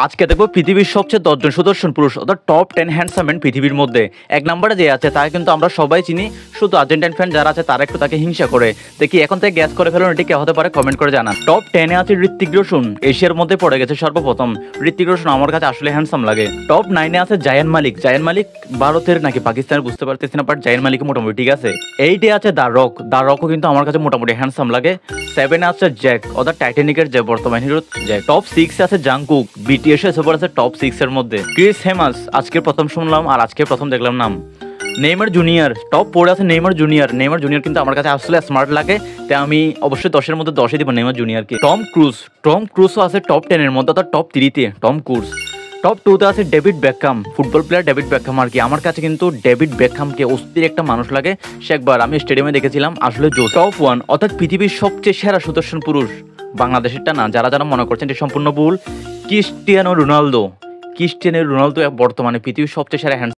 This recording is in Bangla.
আজকে দেখবো পৃথিবীর সবচেয়ে 10 জন সুদর্শন পুরুষ অর্থাৎ টপ 10 হ্যান্ডসাম ম্যান পৃথিবীর মধ্যে। এক নম্বরে যে আছে তাকে কিন্তু আমরা সবাই চিনি, শুধু আর্জেন্টাইন ফ্যান যারা আছে তারা একটু তাকে হিংসা করে। দেখি এখন থেকে গ্যাস করে ফেলুন এটি কে হতে পারে, কমেন্ট করে জানান। টপ 10-এ আছে ঋত্বিক রোশন, এশিয়ার মধ্যে পড়ে গেছে সর্বপ্রথম। ঋত্বিক রোশন আমার কাছে আসলে হ্যান্ডসাম লাগে। টপ 9-এ আছে জায়ান মালিক। জায়ান মালিক ভারতের নাকি পাকিস্তানের বুঝতে পারতেছি না, বাট জায়ান মালিক মোটামুটি ঠিক আছে। 8-এ আছে দা রক। দা রকও কিন্তু আমার কাছে মোটামুটি হ্যান্ডসাম লাগে। 7-এ আছে জ্যাক অর্থাৎ টাইটানিকের যে বর্তমান হিরো জ্যাক। টপ 6-এ আছে জাংকুক, বিটিএস এসে পড়েছে টপ 6 এর মধ্যে। ক্রিস হেমাস আজকে প্রথম শুনলাম আর আজকে প্রথম দেখলাম নাম। নেইমার জুনিয়র টপ 4-এ আছে। নেইমার জুনিয়র কিন্তু আমার কাছে আসলে স্মার্ট লাগে, তাই আমি অবশ্যই 10-এর মধ্যে 10-ই দিব নেইমার জুনিয়রকে। টম ক্রুজও আছে টপ 10 এর মধ্যে, অর্থাৎ টপ 3-তে টম ক্রুজ। টপ 2-তে আছে David Beckham, football player David Beckham আর কি। আমার কাছে কিন্তু ডেভিড বেকহামকে অস্থির একটা মানুষ লাগে। সে একবার আমি স্টেডিয়ামে দেখেছিলাম, আসলে জোস। টপ 1 অর্থাৎ পৃথিবীর সবচেয়ে সেরা সুদর্শন পুরুষ, বাংলাদেশেরটা না, যারা যারা মনে করছেন এটি সম্পূর্ণ ভুল। ক্রিস্টিয়ানো রোনালদো বর্তমানে পৃথিবীর সবচেয়ে সেরা